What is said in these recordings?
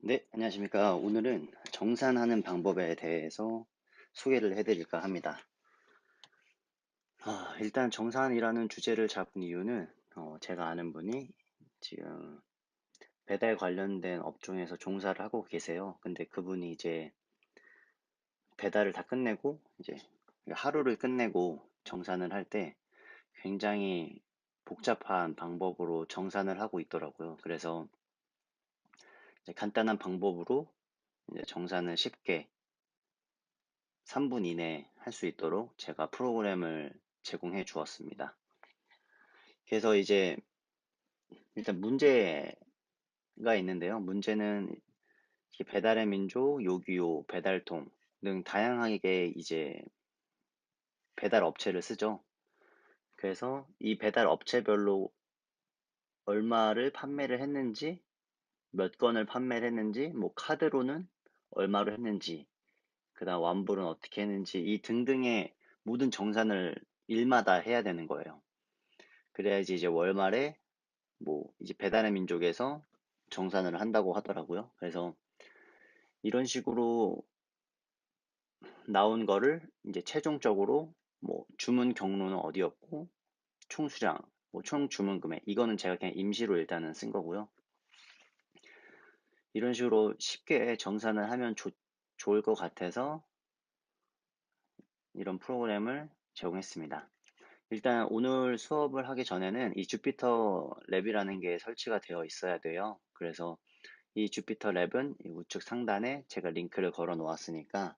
네, 안녕하십니까. 오늘은 정산하는 방법에 대해서 소개를 해드릴까 합니다. 일단 정산이라는 주제를 잡은 이유는 제가 아는 분이 지금 배달 관련된 업종에서 종사를 하고 계세요. 근데 그분이 이제 배달을 다 끝내고 이제 하루를 끝내고 정산을 할 때 굉장히 복잡한 방법으로 정산을 하고 있더라고요. 그래서 이제 간단한 방법으로 이제 정산을 쉽게 3분 이내에 할 수 있도록 제가 프로그램을 제공해 주었습니다. 그래서 이제 일단 문제가 있는데요. 문제는 배달의 민족, 요기요, 배달통 등 다양하게 이제 배달 업체를 쓰죠. 그래서 이 배달 업체별로 얼마를 판매를 했는지, 몇 건을 판매를 했는지, 뭐 카드로는 얼마로 했는지, 그다음 완불은 어떻게 했는지 이 등등의 모든 정산을 일마다 해야 되는 거예요. 그래야지 이제 월말에 뭐 이제 배달의 민족에서 정산을 한다고 하더라고요. 그래서 이런 식으로 나온 거를 이제 최종적으로 뭐 주문 경로는 어디였고 총 수량, 뭐 총 주문 금액 이거는 제가 그냥 임시로 일단은 쓴 거고요. 이런 식으로 쉽게 정산을 하면 좋을 것 같아서 이런 프로그램을 제공했습니다. 일단 오늘 수업을 하기 전에는 이 주피터 랩이라는 게 설치가 되어 있어야 돼요. 그래서 이 주피터 랩은 이 우측 상단에 제가 링크를 걸어 놓았으니까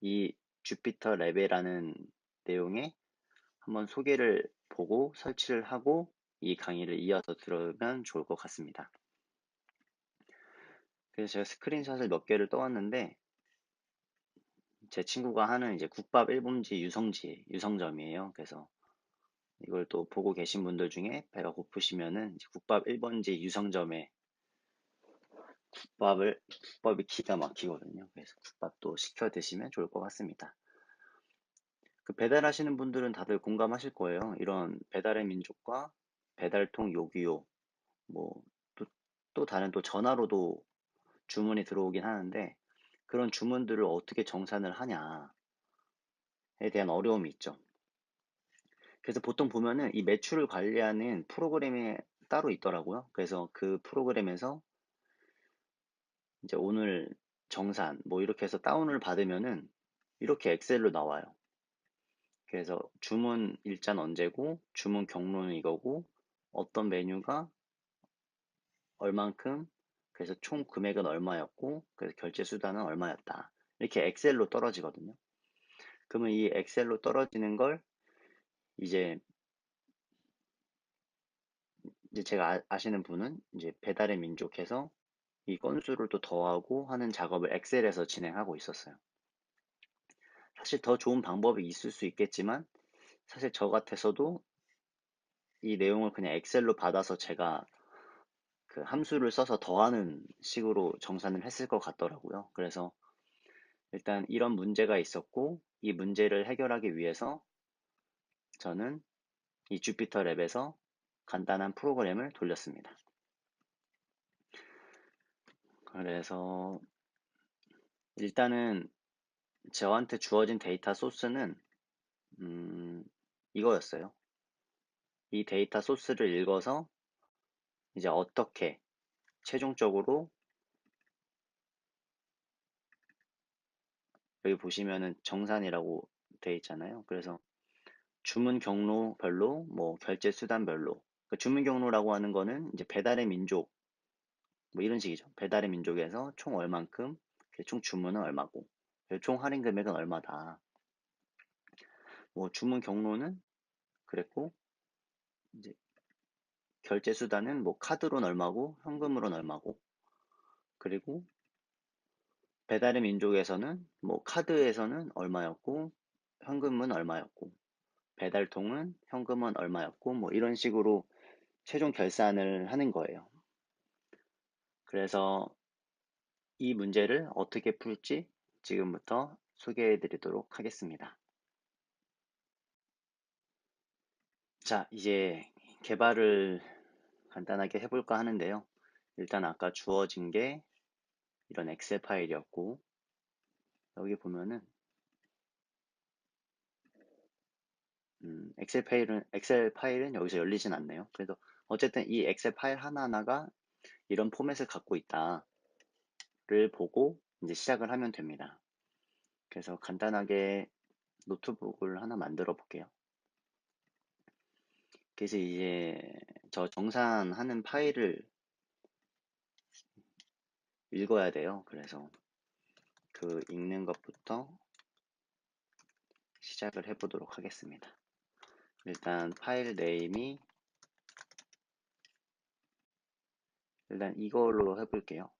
이 주피터 랩이라는 내용에 한번 소개를 보고 설치를 하고 이 강의를 이어서 들으면 좋을 것 같습니다. 그래서 제가 스크린샷을 몇 개를 떠왔는데 제 친구가 하는 이제 국밥 1분지 유성점이에요. 그래서 이걸 또 보고 계신 분들 중에 배가 고프시면은 이제 국밥 1번지 유성점에 국밥이 기가 막히거든요. 그래서 국밥도 시켜 드시면 좋을 것 같습니다. 그 배달하시는 분들은 다들 공감하실 거예요. 이런 배달의 민족과 배달통 요기요, 뭐, 또 다른 또 전화로도 주문이 들어오긴 하는데, 그런 주문들을 어떻게 정산을 하냐에 대한 어려움이 있죠. 그래서 보통 보면은 이 매출을 관리하는 프로그램이 따로 있더라고요. 그래서 그 프로그램에서 이제 오늘 정산, 뭐 이렇게 해서 다운을 받으면은 이렇게 엑셀로 나와요. 그래서 주문 일자는 언제고, 주문 경로는 이거고, 어떤 메뉴가 얼만큼, 그래서 총 금액은 얼마였고, 그래서 결제 수단은 얼마였다. 이렇게 엑셀로 떨어지거든요. 그러면 이 엑셀로 떨어지는 걸 이제, 제가 아시는 분은 이제 배달의 민족해서 이 건수를 또 더하고 하는 작업을 엑셀에서 진행하고 있었어요. 사실 더 좋은 방법이 있을 수 있겠지만, 사실 저 같아서도 이 내용을 그냥 엑셀로 받아서 제가 그 함수를 써서 더하는 식으로 정산을 했을 것 같더라고요. 그래서 일단 이런 문제가 있었고, 이 문제를 해결하기 위해서 저는 이 주피터 랩에서 간단한 프로그램을 돌렸습니다. 그래서 일단은 저한테 주어진 데이터 소스는 이거였어요. 이 데이터 소스를 읽어서 이제 어떻게 최종적으로 여기 보시면은 정산이라고 돼 있잖아요. 그래서 주문 경로별로 뭐 결제 수단별로 주문 경로라고 하는 거는 이제 배달의 민족 뭐 이런 식이죠. 배달의 민족에서 총 얼만큼 총 주문은 얼마고 총 할인 금액은 얼마다. 뭐 주문 경로는 그랬고 이제 결제 수단은 뭐 카드로는 얼마고 현금으로는 얼마고 그리고 배달의 민족에서는 뭐 카드에서는 얼마였고 현금은 얼마였고 배달통은 현금은 얼마였고 뭐 이런 식으로 최종 결산을 하는 거예요. 그래서 이 문제를 어떻게 풀지 지금부터 소개해 드리도록 하겠습니다. 자, 이제 개발을 간단하게 해볼까 하는데요. 일단 아까 주어진 게 이런 엑셀 파일이었고, 여기 보면은 엑셀 파일은 여기서 열리진 않네요. 그래서 어쨌든 이 엑셀 파일 하나하나가 이런 포맷을 갖고 있다를 보고 이제 시작을 하면 됩니다. 그래서 간단하게 노트북을 하나 만들어 볼게요. 그래서 이제 저 정산하는 파일을 읽어야 돼요. 그래서 그 읽는 것부터 시작을 해보도록 하겠습니다. 일단 파일 네임이 일단 이걸로 해볼게요.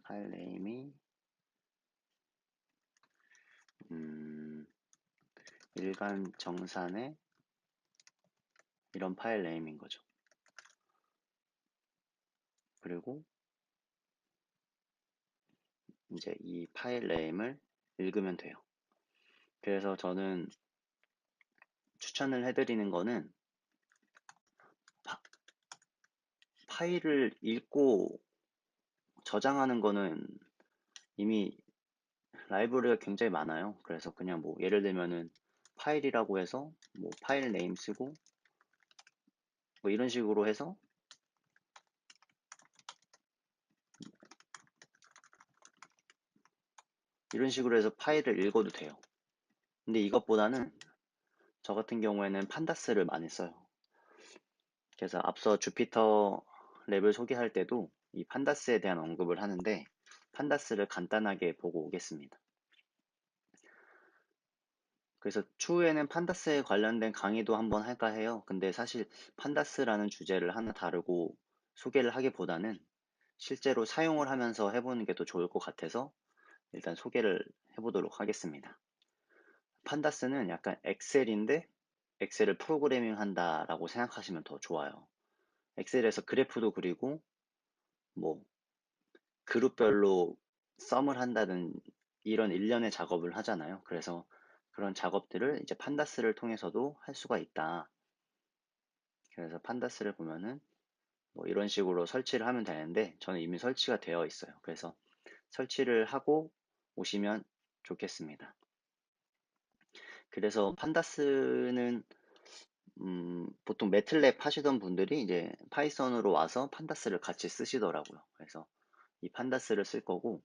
파일 네임이 일간 정산의 이런 파일 네임인 거죠. 그리고 이제 이 파일 네임을 읽으면 돼요. 그래서 저는 추천을 해드리는 거는 파일을 읽고 저장하는 거는 이미 라이브러리가 굉장히 많아요. 그래서 그냥 뭐 예를 들면은 파일이라고 해서 뭐 파일 네임 쓰고 뭐 이런 식으로 해서 파일을 읽어도 돼요. 근데 이것보다는 저 같은 경우에는 판다스를 많이 써요. 그래서 앞서 주피터 랩을 소개할 때도 이 판다스에 대한 언급을 하는데 판다스를 간단하게 보고 오겠습니다. 그래서 추후에는 판다스에 관련된 강의도 한번 할까 해요. 근데 사실 판다스라는 주제를 하나 다루고 소개를 하기보다는 실제로 사용을 하면서 해보는 게 더 좋을 것 같아서 일단 소개를 해보도록 하겠습니다. 판다스는 약간 엑셀인데 엑셀을 프로그래밍 한다라고 생각하시면 더 좋아요. 엑셀에서 그래프도 그리고 뭐 그룹별로 썸을 한다든 이런 일련의 작업을 하잖아요. 그래서 그런 작업들을 이제 판다스를 통해서도 할 수가 있다. 그래서 판다스를 보면은 뭐 이런 식으로 설치를 하면 되는데 저는 이미 설치가 되어 있어요. 그래서 설치를 하고 오시면 좋겠습니다. 그래서 판다스는 보통 매틀랩 하시던 분들이 이제 파이썬으로 와서 판다스를 같이 쓰시더라고요. 그래서 이 판다스를 쓸 거고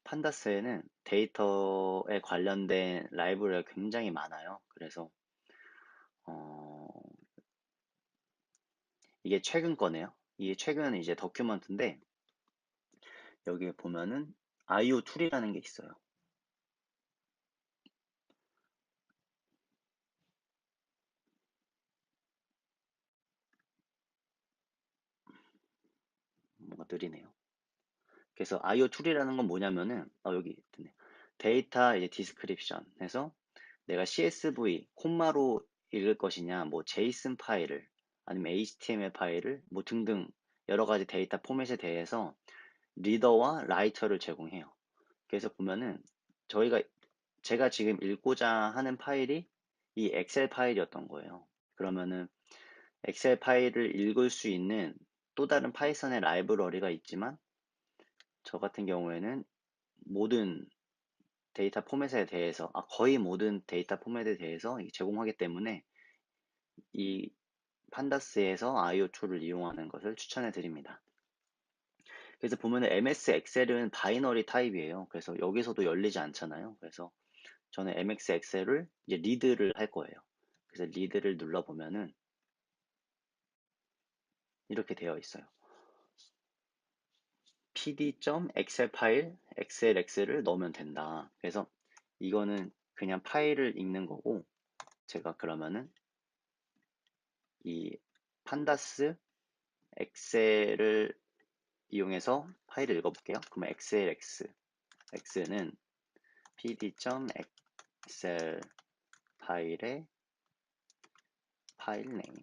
판다스에는 데이터에 관련된 라이브러리가 굉장히 많아요. 그래서 어, 이게 최근 거네요. 이게 최근 이제 더큐먼트인데 여기에 보면은 IO 툴이라는 게 있어요. 뭔가 느리네요. 그래서 IO 툴이라는 건 뭐냐면은 여기 있네. 데이터 이제 디스크립션 해서 내가 CSV 콤마로 읽을 것이냐, 뭐 JSON 파일을 아니면 HTML 파일을 뭐 등등 여러 가지 데이터 포맷에 대해서 리더와 라이터를 제공해요. 그래서 보면은 저희가 제가 지금 읽고자 하는 파일이 이 엑셀 파일이었던 거예요. 그러면은 엑셀 파일을 읽을 수 있는 또 다른 파이썬의 라이브러리가 있지만 저 같은 경우에는 모든 데이터 포맷에 대해서 거의 모든 데이터 포맷에 대해서 제공하기 때문에 이 판다스에서 IO 툴을 이용하는 것을 추천해 드립니다. 그래서 보면은 MS 엑셀은 바이너리 타입이에요. 그래서 여기서도 열리지 않잖아요. 그래서 저는 MX 엑셀을 이제 리드를 할 거예요. 그래서 리드를 눌러보면은 이렇게 되어 있어요. pd.excel 파일 xlx를 넣으면 된다. 그래서 이거는 그냥 파일을 읽는 거고 제가 그러면은 이 판다스 엑셀을 이용해서 파일을 읽어볼게요. 그러면 xlx x는 pd.excel 파일의 파일 네임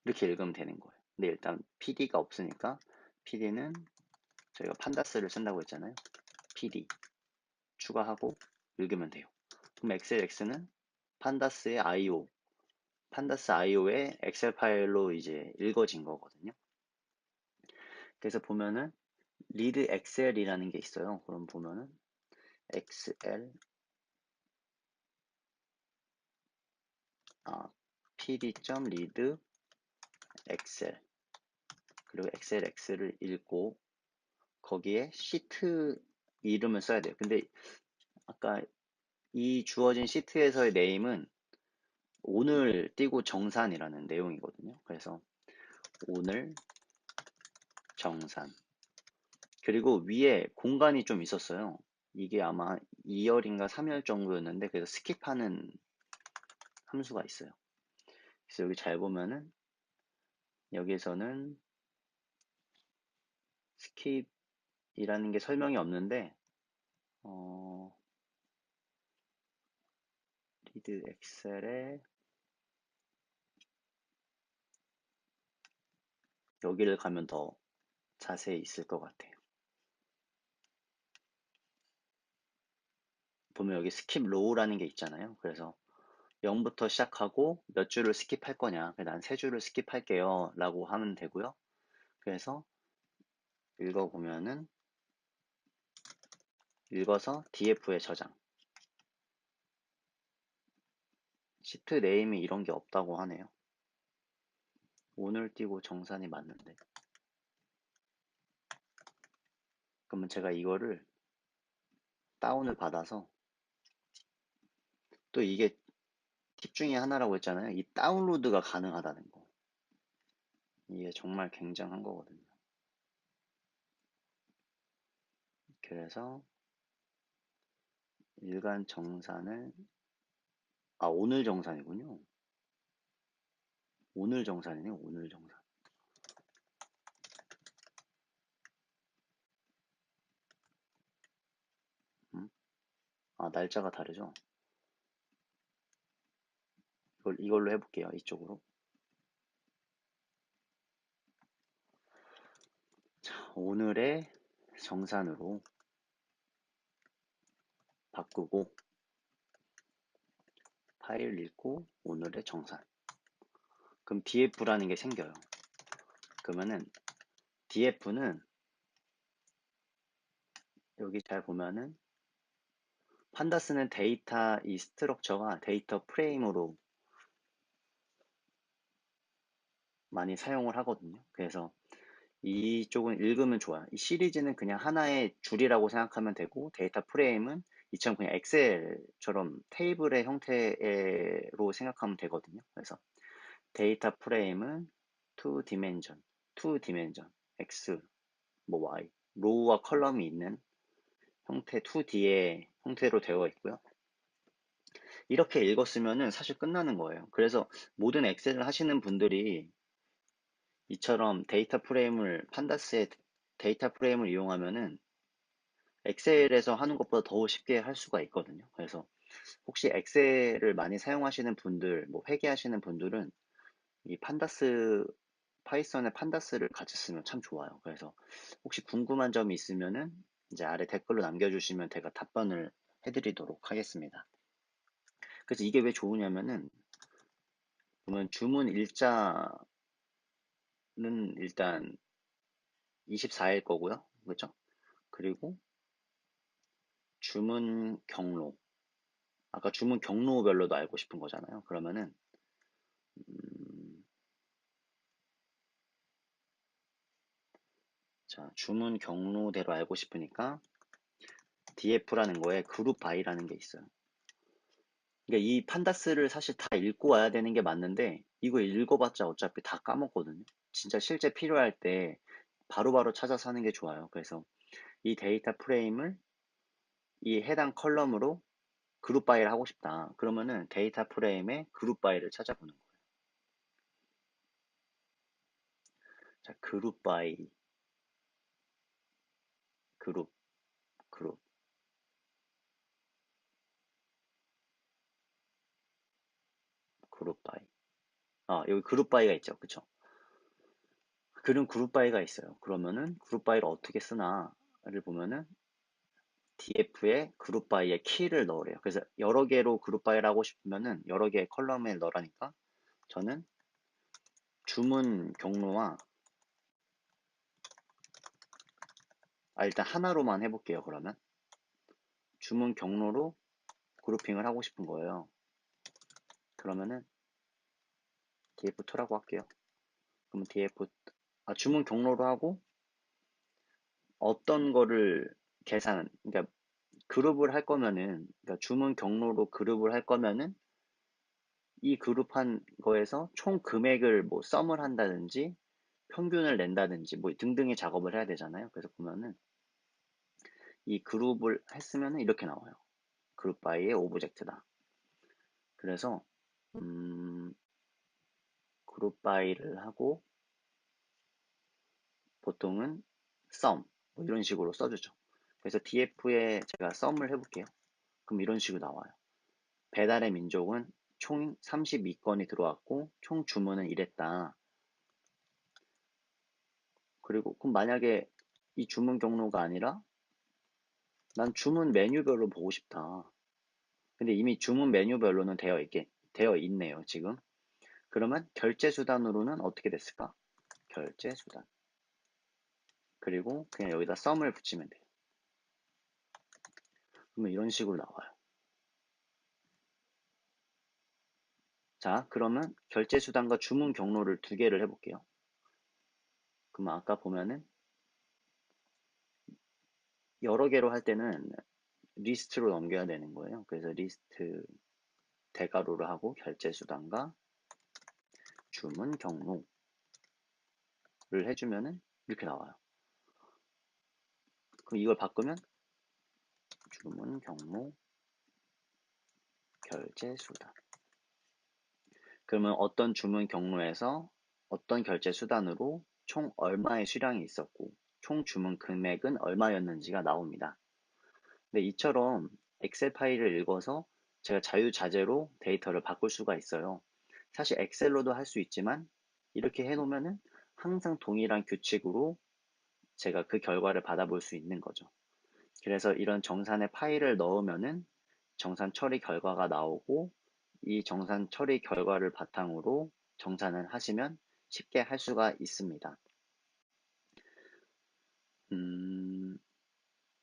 이렇게 읽으면 되는 거예요. 근데 일단 pd가 없으니까 pd는 저희가 판다스를 쓴다고 했잖아요. pd 추가하고 읽으면 돼요. 그럼 xlx는 판다스의 IO 판다스 IO의 엑셀 파일로 이제 읽어진 거거든요. 그래서 보면은 리드 엑셀이라는 게 있어요. 그럼 보면은 엑셀 pd.read 엑셀 그리고 엑셀 X를 읽고 거기에 시트 이름을 써야 돼요. 근데 아까 이 주어진 시트에서의 네임은 오늘 띄고 정산이라는 내용이거든요. 그래서 오늘 정산. 그리고 위에 공간이 좀 있었어요. 이게 아마 2열인가 3열 정도였는데 그래서 스킵하는 함수가 있어요. 그래서 여기 잘 보면은 여기에서는 스킵이라는 게 설명이 없는데 리드 엑셀에 여기를 가면 더 자세히 있을 것 같아요. 보면 여기 스킵 로우라는 게 있잖아요. 그래서 0부터 시작하고 몇 줄을 스킵할 거냐. 난 3줄을 스킵할게요. 라고 하면 되고요. 그래서 읽어보면은 읽어서 DF에 저장. 시트 네임이 이런 게 없다고 하네요. 오늘 띄고 정산이 맞는데. 그러면 제가 이거를 다운을 받아서 또 이게 팁 중에 하나라고 했잖아요. 이 다운로드가 가능하다는 거. 이게 정말 굉장한 거거든요. 그래서 일간 정산을 오늘 정산이군요. 오늘 정산이네요. 오늘 정산. 음? 날짜가 다르죠. 이걸로 해볼게요. 이쪽으로. 자, 오늘의 정산으로 바꾸고 파일 읽고 오늘의 정산. 그럼 df라는 게 생겨요. 그러면은 df는 여기 잘 보면은 판다스는 데이터 이 스트럭처가 데이터 프레임으로 많이 사용을 하거든요. 그래서 이쪽은 읽으면 좋아요. 이 시리즈는 그냥 하나의 줄이라고 생각하면 되고 데이터 프레임은 이처럼 그냥 엑셀처럼 테이블의 형태로 생각하면 되거든요. 그래서 데이터 프레임은 two dimension, x, 뭐 y, 로우와 컬럼이 있는 형태 2D의 형태로 되어 있고요. 이렇게 읽었으면은 사실 끝나는 거예요. 그래서 모든 엑셀을 하시는 분들이 이처럼 판다스의 데이터 프레임을 이용하면은 엑셀에서 하는 것보다 더 쉽게 할 수가 있거든요. 그래서 혹시 엑셀을 많이 사용하시는 분들, 뭐 회계하시는 분들은 이 파이썬의 판다스를 같이 쓰면 참 좋아요. 그래서 혹시 궁금한 점이 있으면은 이제 아래 댓글로 남겨주시면 제가 답변을 해드리도록 하겠습니다. 그래서 이게 왜 좋으냐면은 보면 주문 일자는 일단 24일 거고요. 그렇죠? 그리고 주문 경로. 아까 주문 경로별로도 알고 싶은 거잖아요. 그러면은 음, 자, 주문 경로대로 알고 싶으니까 DF라는 거에 그룹 바이라는 게 있어요. 그러니까 이 판다스를 사실 다 읽고 와야 되는 게 맞는데 이거 읽어봤자 어차피 다 까먹거든요. 진짜 실제 필요할 때 바로바로 찾아서 하는 게 좋아요. 그래서 이 데이터 프레임을 이 해당 컬럼으로 그룹 바이를 하고 싶다. 그러면은 데이터 프레임의 그룹 바이를 찾아보는 거예요. 자, 그룹 바이, 그룹, 그룹, 그룹 바이. 여기 그룹 바이가 있죠. 그쵸? 그런 그룹 바이가 있어요. 그러면은 그룹 바이를 어떻게 쓰나를 보면은 df에 그룹 바이의 키를 넣으래요. 그래서 여러 개로 그룹 바이를 하고 싶으면은 여러 개의 컬럼에 넣으라니까 저는 주문 경로와 일단 하나로만 해볼게요. 그러면 주문 경로로 그룹핑을 하고 싶은 거예요. 그러면은 df2라고 할게요. 그러면 주문 경로로 하고 어떤 거를 그러니까 그룹을 할 거면은, 그러니까 주문 경로로 그룹을 할 거면은 이 그룹한 거에서 총 금액을 뭐 썸을 한다든지 평균을 낸다든지 뭐 등등의 작업을 해야 되잖아요. 그래서 보면은 이 그룹을 했으면은 이렇게 나와요. 그룹 바이의 오브젝트다. 그래서 그룹 바이를 하고 보통은 sum 뭐 이런 식으로 써주죠. 그래서 df에 제가 sum을 해볼게요. 그럼 이런 식으로 나와요. 배달의 민족은 총 32건이 들어왔고 총 주문은 이랬다. 그리고 그럼 만약에 이 주문 경로가 아니라 난 주문 메뉴별로 보고 싶다. 근데 이미 주문 메뉴별로는 되어 있네요, 지금. 그러면 결제 수단으로는 어떻게 됐을까? 결제 수단. 그리고 그냥 여기다 썸을 붙이면 돼요. 그러면 이런 식으로 나와요. 자, 그러면 결제 수단과 주문 경로를 두 개를 해볼게요. 그러면 아까 보면은 여러 개로 할 때는 리스트로 넘겨야 되는 거예요. 그래서 리스트 대괄호를 하고 결제 수단과 주문 경로를 해주면은 이렇게 나와요. 그럼 이걸 바꾸면 주문 경로 결제 수단. 그러면 어떤 주문 경로에서 어떤 결제 수단으로 총 얼마의 수량이 있었고 총 주문 금액은 얼마였는지가 나옵니다. 근데 이처럼 엑셀 파일을 읽어서 제가 자유자재로 데이터를 바꿀 수가 있어요. 사실 엑셀로도 할 수 있지만 이렇게 해놓으면은 항상 동일한 규칙으로 제가 그 결과를 받아볼 수 있는 거죠. 그래서 이런 정산의 파일을 넣으면은 정산 처리 결과가 나오고 이 정산 처리 결과를 바탕으로 정산을 하시면 쉽게 할 수가 있습니다. 음,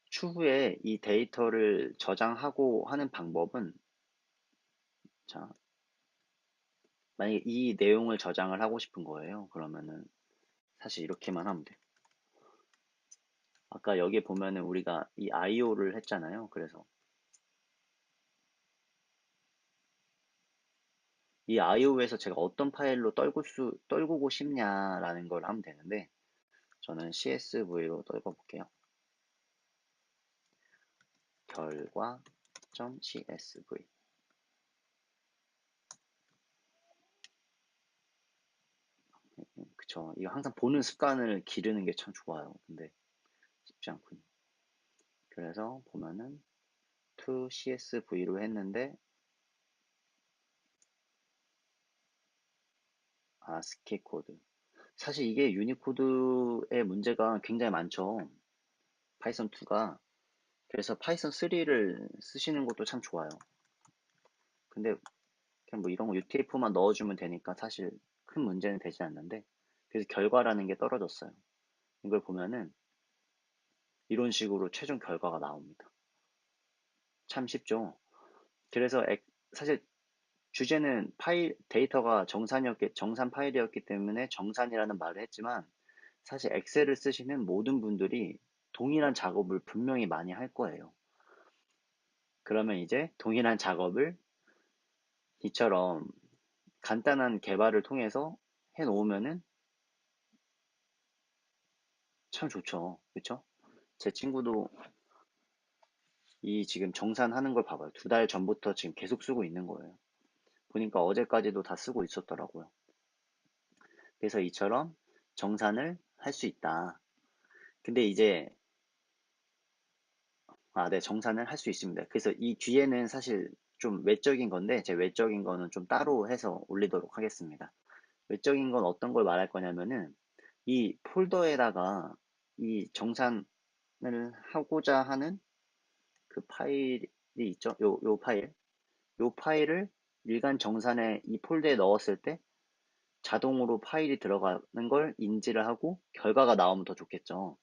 추후에 이 데이터를 저장하고 하는 방법은 자, 만약에 이 내용을 저장을 하고 싶은 거예요. 그러면은 사실 이렇게만 하면 돼요. 아까 여기 보면은 우리가 이 IO를 했잖아요. 그래서 이 IO에서 제가 어떤 파일로 떨구고 싶냐라는 걸 하면 되는데 저는 CSV로 떨궈 볼게요. 결과.csv. 그쵸. 이거 항상 보는 습관을 기르는 게 참 좋아요. 근데 쉽지 않군요. 그래서 보면은 to CSV로 했는데 ASCII 코드. 사실 이게 유니코드의 문제가 굉장히 많죠. 파이썬 2가. 그래서 파이썬 3를 쓰시는 것도 참 좋아요. 근데 그냥 뭐 이런 거 UTF-만 넣어주면 되니까 사실 큰 문제는 되지 않는데 그래서 결과라는 게 떨어졌어요. 이걸 보면은 이런 식으로 최종 결과가 나옵니다. 참 쉽죠. 그래서 사실 주제는 데이터가 정산 파일이었기 때문에 정산이라는 말을 했지만 사실 엑셀을 쓰시는 모든 분들이 동일한 작업을 분명히 많이 할 거예요. 그러면 이제 동일한 작업을 이처럼 간단한 개발을 통해서 해 놓으면은 참 좋죠. 그쵸? 제 친구도 이 지금 정산하는 걸 봐봐요. 2달 전부터 지금 계속 쓰고 있는 거예요. 보니까 어제까지도 다 쓰고 있었더라고요. 그래서 이처럼 정산을 할 수 있다. 근데 이제 네, 정산을 할 수 있습니다. 그래서 이 뒤에는 사실 좀 외적인 건데 제 외적인 거는 좀 따로 해서 올리도록 하겠습니다. 외적인 건 어떤 걸 말할 거냐면은 이 폴더에다가 이 정산을 하고자 하는 그 파일이 있죠. 요 파일을 일간 정산에 이 폴더에 넣었을 때 자동으로 파일이 들어가는 걸 인지를 하고 결과가 나오면 더 좋겠죠.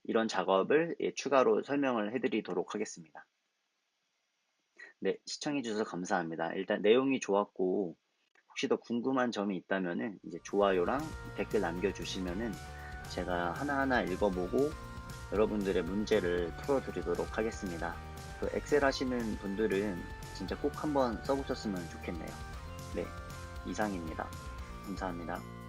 이런 작업을 추가로 설명을 해드리도록 하겠습니다. 네, 시청해주셔서 감사합니다. 일단 내용이 좋았고 혹시 더 궁금한 점이 있다면은 이제 좋아요랑 댓글 남겨주시면은 제가 하나하나 읽어보고 여러분들의 문제를 풀어드리도록 하겠습니다. 그 엑셀 하시는 분들은 진짜 꼭 한번 써보셨으면 좋겠네요. 네, 이상입니다. 감사합니다.